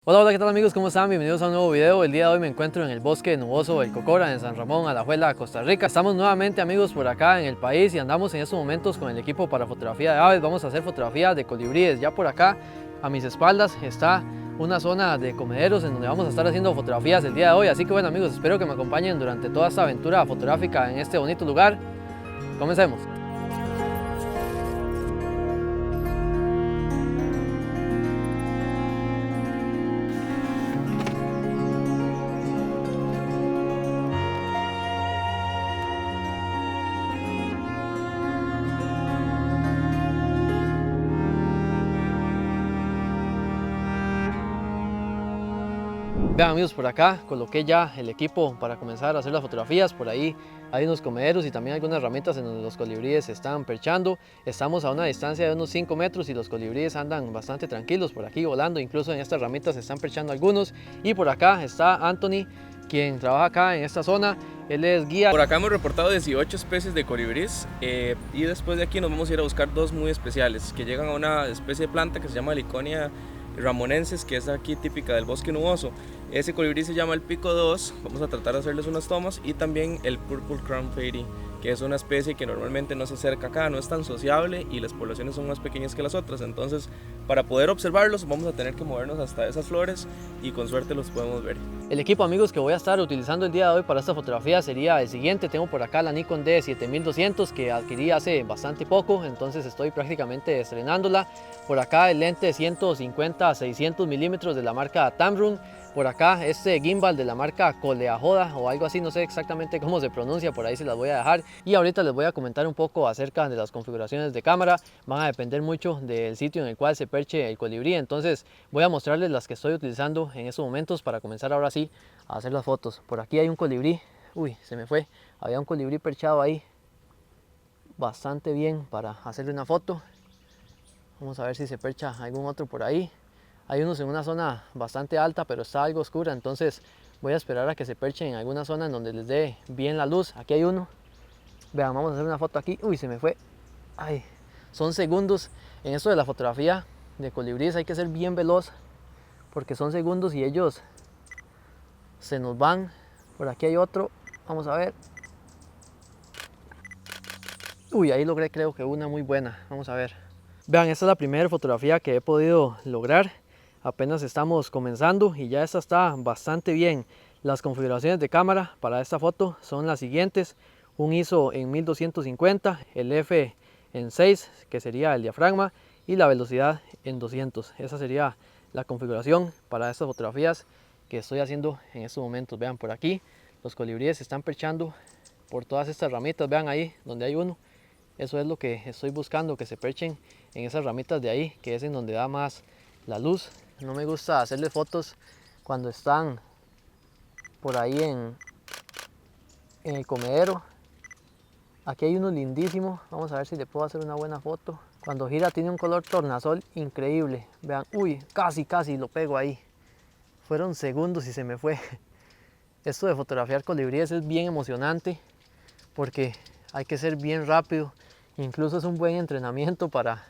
Hola, hola, ¿qué tal amigos? ¿Cómo están? Bienvenidos a un nuevo video. El día de hoy me encuentro en el bosque nuboso El Cocora, en San Ramón, Alajuela, Costa Rica. Estamos nuevamente amigos por acá en el país y andamos en estos momentos con el equipo para fotografía de aves. Vamos a hacer fotografías de colibríes. Ya por acá a mis espaldas está una zona de comederos en donde vamos a estar haciendo fotografías el día de hoy. Así que bueno amigos, espero que me acompañen durante toda esta aventura fotográfica en este bonito lugar. Comencemos. Vean amigos, por acá coloqué ya el equipo para comenzar a hacer las fotografías. Por ahí hay unos comederos y también algunas ramitas en donde los colibríes se están perchando. Estamos a una distancia de unos 5 metros y los colibríes andan bastante tranquilos por aquí volando. Incluso en estas ramitas se están perchando algunos. Y por acá está Anthony, quien trabaja acá en esta zona. Él es guía. Por acá hemos reportado 18 especies de colibrís y después de aquí nos vamos a ir a buscar dos muy especiales que llegan a una especie de planta que se llama Heliconia ramonensis, que es aquí típica del bosque nuboso. Ese colibrí se llama el pico 2, vamos a tratar de hacerles unas tomas, y también el Purple Crown Fairy, que es una especie que normalmente no se acerca acá, no es tan sociable y las poblaciones son más pequeñas que las otras. Entonces, para poder observarlos vamos a tener que movernos hasta esas flores y con suerte los podemos ver. El equipo amigos que voy a estar utilizando el día de hoy para esta fotografía sería el siguiente. Tengo por acá la Nikon D7200 que adquirí hace bastante poco, entonces estoy prácticamente estrenándola. Por acá el lente 150-600 milímetros de la marca Tamron. Por acá este gimbal de la marca Coleajoda o algo así, no sé exactamente cómo se pronuncia, por ahí se las voy a dejar. Y ahorita les voy a comentar un poco acerca de las configuraciones de cámara. Van a depender mucho del sitio en el cual se perche el colibrí, entonces voy a mostrarles las que estoy utilizando en estos momentos para comenzar ahora sí a hacer las fotos. Por aquí hay un colibrí, uy, se me fue, había un colibrí perchado ahí bastante bien para hacerle una foto. Vamos a ver si se percha algún otro por ahí. Hay unos en una zona bastante alta, pero está algo oscura, entonces voy a esperar a que se perchen en alguna zona en donde les dé bien la luz. Aquí hay uno. Vean, vamos a hacer una foto aquí. Uy, se me fue. Ay, son segundos. En esto de la fotografía de colibríes hay que ser bien veloz, porque son segundos y ellos se nos van. Por aquí hay otro. Vamos a ver. Uy, ahí logré creo que una muy buena. Vamos a ver. Vean, esta es la primera fotografía que he podido lograr. Apenas estamos comenzando y ya esta está bastante bien. Las configuraciones de cámara para esta foto son las siguientes: un ISO en 1250, el f en 6 que sería el diafragma y la velocidad en 200. Esa sería la configuración para estas fotografías que estoy haciendo en estos momentos. Vean, por aquí los colibríes se están perchando por todas estas ramitas. Vean ahí donde hay uno. Eso es lo que estoy buscando, que se perchen en esas ramitas de ahí, que es en donde da más la luz. No me gusta hacerle fotos cuando están por ahí en el comedero. Aquí hay uno lindísimo, vamos a ver si le puedo hacer una buena foto. Cuando gira tiene un color tornasol increíble. Vean, uy, casi lo pego ahí. Fueron segundos y se me fue. Esto de fotografiar colibríes es bien emocionante porque hay que ser bien rápido. Incluso es un buen entrenamiento para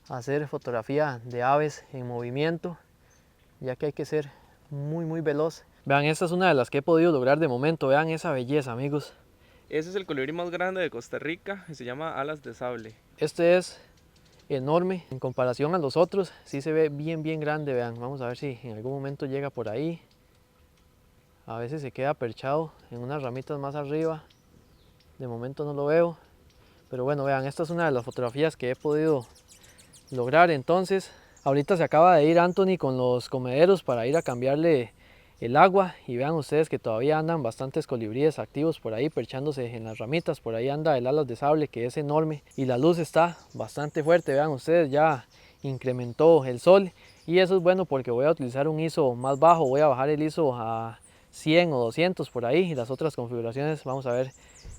hacer fotografía de aves en movimiento, ya que hay que ser muy veloz. Vean, esta es una de las que he podido lograr de momento. Vean esa belleza amigos. Ese es el colibrí más grande de Costa Rica y se llama alas de sable. Este es enorme en comparación a los otros, sí se ve bien grande. Vean, vamos a ver si en algún momento llega por ahí. A veces se queda perchado en unas ramitas más arriba. De momento no lo veo, pero bueno, vean, esta es una de las fotografías que he podido lograr. Entonces ahorita se acaba de ir Anthony con los comederos para ir a cambiarle el agua y vean ustedes que todavía andan bastantes colibríes activos por ahí perchándose en las ramitas. Por ahí anda el alas de sable, que es enorme, y la luz está bastante fuerte. Vean ustedes, ya incrementó el sol y eso es bueno porque voy a utilizar un ISO más bajo. Voy a bajar el ISO a 100 o 200 por ahí, y las otras configuraciones vamos a ver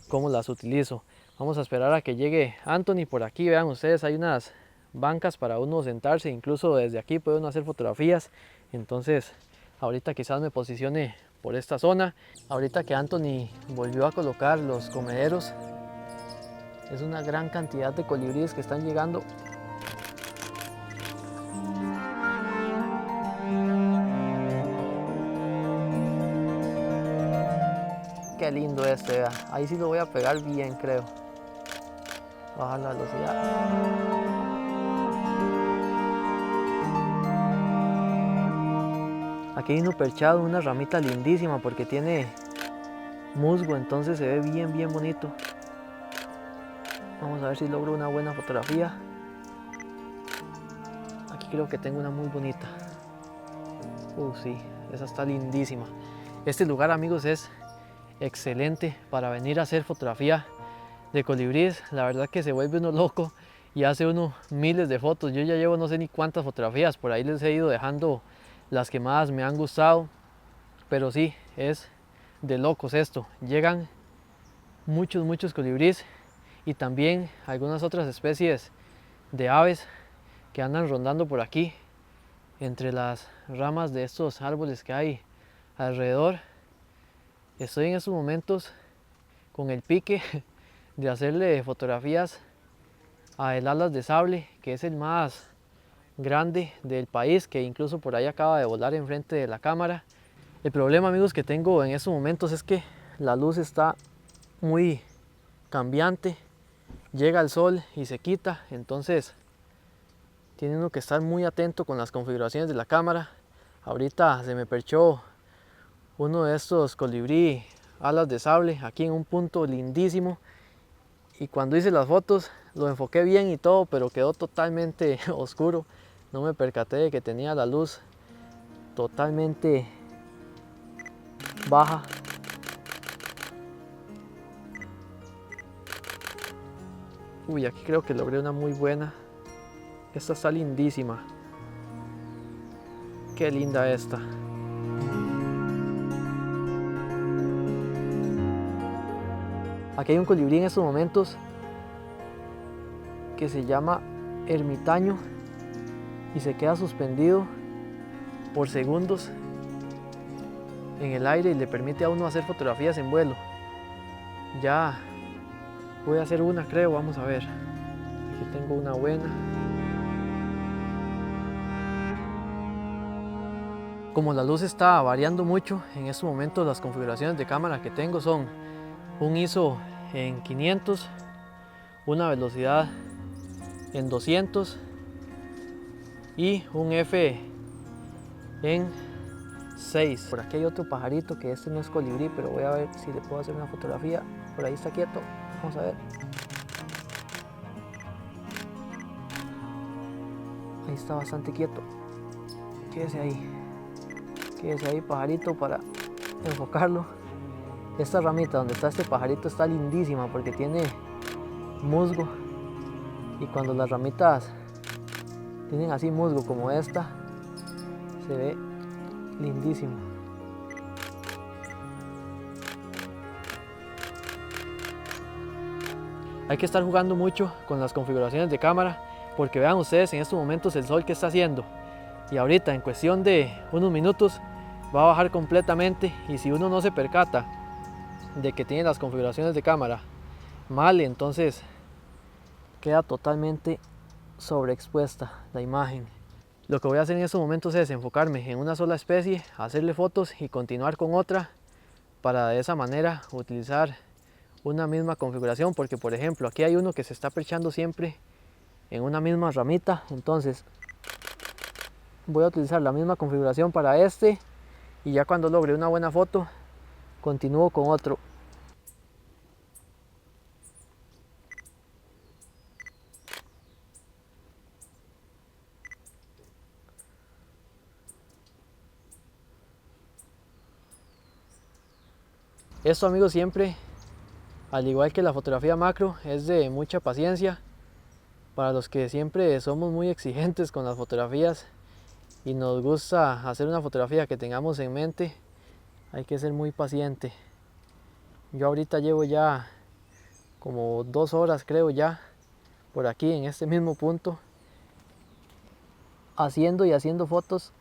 cómo las utilizo. Vamos a esperar a que llegue Anthony. Por aquí vean ustedes, hay unas bancas para uno sentarse, incluso desde aquí puede uno hacer fotografías. Entonces ahorita quizás me posicione por esta zona. Ahorita que Anthony volvió a colocar los comederos, es una gran cantidad de colibríes que están llegando. Qué lindo este, vea. Ahí sí lo voy a pegar bien, creo. Baja la velocidad. Aquí hay uno perchado en una ramita lindísima porque tiene musgo, entonces se ve bien, bien bonito. Vamos a ver si logro una buena fotografía. Aquí creo que tengo una muy bonita. Sí, esa está lindísima. Este lugar, amigos, es excelente para venir a hacer fotografía de colibríes. La verdad que se vuelve uno loco y hace uno miles de fotos. Yo ya llevo no sé ni cuántas fotografías, por ahí les he ido dejando las que más me han gustado, pero sí, es de locos esto. Llegan muchos colibríes y también algunas otras especies de aves que andan rondando por aquí entre las ramas de estos árboles que hay alrededor. Estoy en estos momentos con el pique de hacerle fotografías a el alas de sable, que es el más grande del país, que incluso por ahí acaba de volar enfrente de la cámara. El problema, amigos, que tengo en estos momentos es que la luz está muy cambiante, llega el sol y se quita, entonces tiene uno que estar muy atento con las configuraciones de la cámara. Ahorita se me perchó uno de estos colibrí alas de sable aquí en un punto lindísimo y cuando hice las fotos lo enfoqué bien y todo, pero quedó totalmente oscuro. No me percaté de que tenía la luz totalmente baja. Aquí creo que logré una muy buena. Esta está lindísima. Qué linda esta. Aquí hay un colibrí en estos momentos que se llama ermitaño y se queda suspendido por segundos en el aire y le permite a uno hacer fotografías en vuelo. Ya voy a hacer una, creo, vamos a ver. Aquí tengo una buena. Como la luz está variando mucho, en estos momentos las configuraciones de cámara que tengo son un ISO en 500, una velocidad en 200 y un F en 6. Por aquí hay otro pajarito que este no es colibrí, pero voy a ver si le puedo hacer una fotografía. Por ahí está quieto, vamos a ver. Ahí está bastante quieto. Quédese ahí pajarito para enfocarlo. Esta ramita donde está este pajarito está lindísima porque tiene musgo y cuando las ramitas tienen así musgo como esta se ve lindísimo. Hay que estar jugando mucho con las configuraciones de cámara porque vean ustedes en estos momentos el sol que está haciendo y ahorita en cuestión de unos minutos va a bajar completamente y si uno no se percata de que tiene las configuraciones de cámara mal, entonces queda totalmente sobreexpuesta la imagen. Lo que voy a hacer en estos momentos es enfocarme en una sola especie, hacerle fotos y continuar con otra para de esa manera utilizar una misma configuración, porque por ejemplo aquí hay uno que se está perchando siempre en una misma ramita, entonces voy a utilizar la misma configuración para este y ya cuando logre una buena foto continúo con otro. Esto, amigos, siempre, al igual que la fotografía macro, es de mucha paciencia. Para los que siempre somos muy exigentes con las fotografías y nos gusta hacer una fotografía que tengamos en mente, hay que ser muy paciente. Yo ahorita llevo ya como 2 horas, creo, ya por aquí en este mismo punto haciendo fotos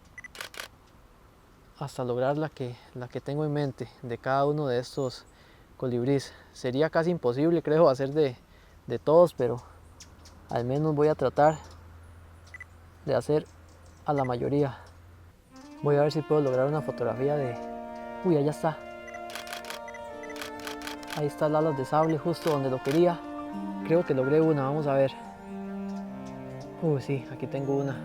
hasta lograr la que tengo en mente de cada uno de estos colibríes. Sería casi imposible, creo, hacer de todos, pero al menos voy a tratar de hacer a la mayoría. Voy a ver si puedo lograr una fotografía de... allá está. Ahí está el alas de sable justo donde lo quería. Creo que logré una, vamos a ver. Sí, aquí tengo una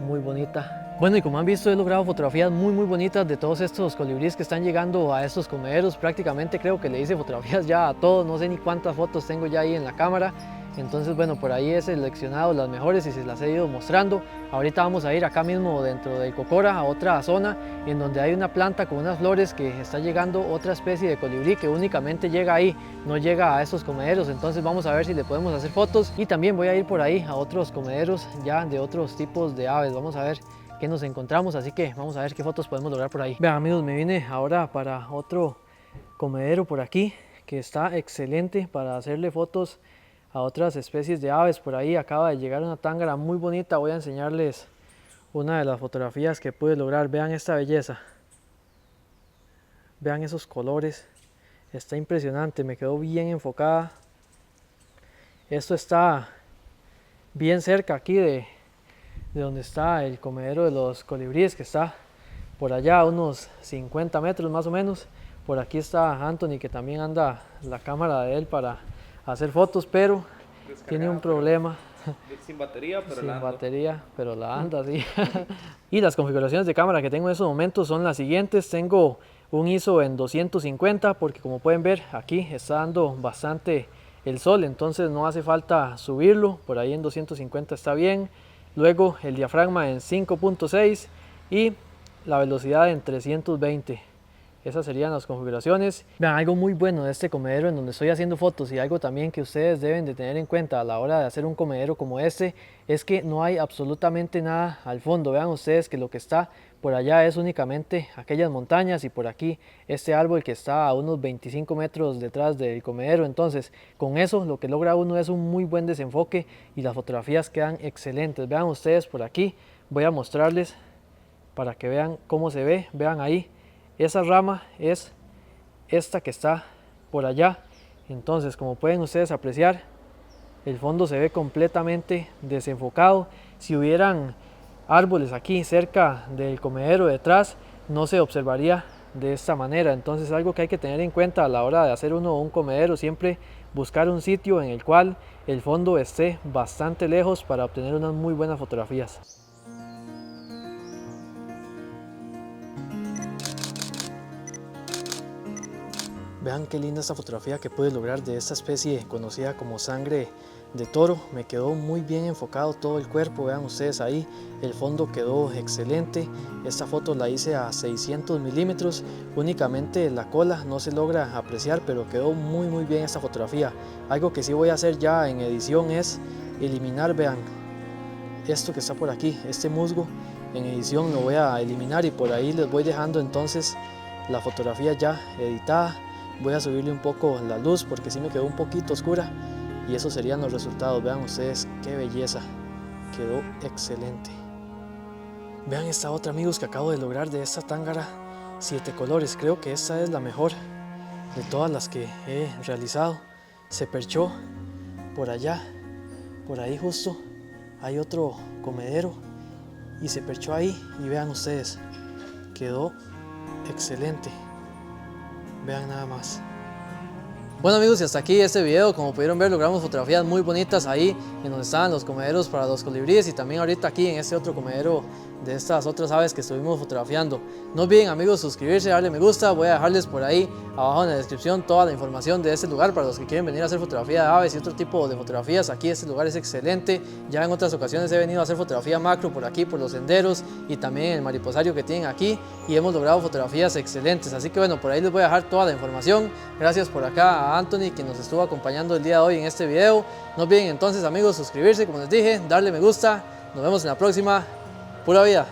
muy bonita. Bueno, y como han visto, he logrado fotografías muy bonitas de todos estos colibríes que están llegando a estos comederos. Prácticamente creo que le hice fotografías ya a todos, no sé ni cuántas fotos tengo ya ahí en la cámara. Entonces, bueno, por ahí he seleccionado las mejores y se las he ido mostrando. Ahorita vamos a ir acá mismo dentro del Cocora a otra zona en donde hay una planta con unas flores que está llegando otra especie de colibrí que únicamente llega ahí, no llega a estos comederos. Entonces vamos a ver si le podemos hacer fotos, y también voy a ir por ahí a otros comederos ya de otros tipos de aves. Vamos a ver qué nos encontramos, así que vamos a ver qué fotos podemos lograr por ahí. Vean amigos, me vine ahora para otro comedero por aquí que está excelente para hacerle fotos a otras especies de aves. Por ahí acaba de llegar una tángara muy bonita. Voy a enseñarles una de las fotografías que pude lograr. Vean esta belleza, vean esos colores, está impresionante, me quedó bien enfocada. Esto está bien cerca aquí de donde está el comedero de los colibríes, que está por allá a unos 50 metros más o menos. Por aquí está Anthony, que también anda la cámara de él para hacer fotos, pero tiene un problema. Sin batería, pero sin batería, pero la anda, sí. Y las configuraciones de cámara que tengo en estos momentos son las siguientes. Tengo un ISO en 250 porque, como pueden ver, aquí está dando bastante el sol, entonces no hace falta subirlo. Por ahí en 250 está bien. Luego el diafragma en 5.6 y la velocidad en 320. Esas serían las configuraciones. Vean, algo muy bueno de este comedero en donde estoy haciendo fotos, y algo también que ustedes deben de tener en cuenta a la hora de hacer un comedero como este, es que no hay absolutamente nada al fondo. Vean ustedes que lo que está por allá es únicamente aquellas montañas, y por aquí este árbol que está a unos 25 metros detrás del comedero. Entonces, con eso lo que logra uno es un muy buen desenfoque y las fotografías quedan excelentes. Vean ustedes por aquí, voy a mostrarles para que vean cómo se ve. Vean ahí, esa rama es esta que está por allá. Entonces, como pueden ustedes apreciar, el fondo se ve completamente desenfocado. Si hubieran árboles aquí cerca del comedero detrás, no se observaría de esta manera. Entonces, algo que hay que tener en cuenta a la hora de hacer uno un comedero, siempre buscar un sitio en el cual el fondo esté bastante lejos para obtener unas muy buenas fotografías. Vean qué linda esta fotografía que pude lograr de esta especie conocida como sangre de toro. Me quedó muy bien enfocado todo el cuerpo. Vean ustedes ahí, el fondo quedó excelente. Esta foto la hice a 600 milímetros. Únicamente la cola no se logra apreciar, pero quedó muy bien esta fotografía. Algo que sí voy a hacer ya en edición es eliminar, vean, esto que está por aquí, este musgo. En edición lo voy a eliminar y por ahí les voy dejando entonces la fotografía ya editada. Voy a subirle un poco la luz porque sí me quedó un poquito oscura, y esos serían los resultados. Vean ustedes qué belleza, quedó excelente. Vean esta otra, amigos, que acabo de lograr de esta tángara 7 colores. Creo que esta es la mejor de todas las que he realizado. Se perchó por allá, por ahí justo hay otro comedero y se perchó ahí, y vean ustedes, quedó excelente. Vean nada más. Bueno amigos, y hasta aquí este video. Como pudieron ver, logramos fotografías muy bonitas ahí en donde estaban los comederos para los colibríes, y también ahorita aquí en este otro comedero de estas otras aves que estuvimos fotografiando. No olviden amigos suscribirse, darle me gusta. Voy a dejarles por ahí abajo en la descripción toda la información de este lugar para los que quieren venir a hacer fotografía de aves y otro tipo de fotografías. Aquí este lugar es excelente. Ya en otras ocasiones he venido a hacer fotografía macro por aquí, por los senderos, y también el mariposario que tienen aquí, y hemos logrado fotografías excelentes. Así que bueno, por ahí les voy a dejar toda la información. Gracias por acá a Anthony, que nos estuvo acompañando el día de hoy en este video. No olviden entonces amigos suscribirse, como les dije, darle me gusta. Nos vemos en la próxima. Pura vida.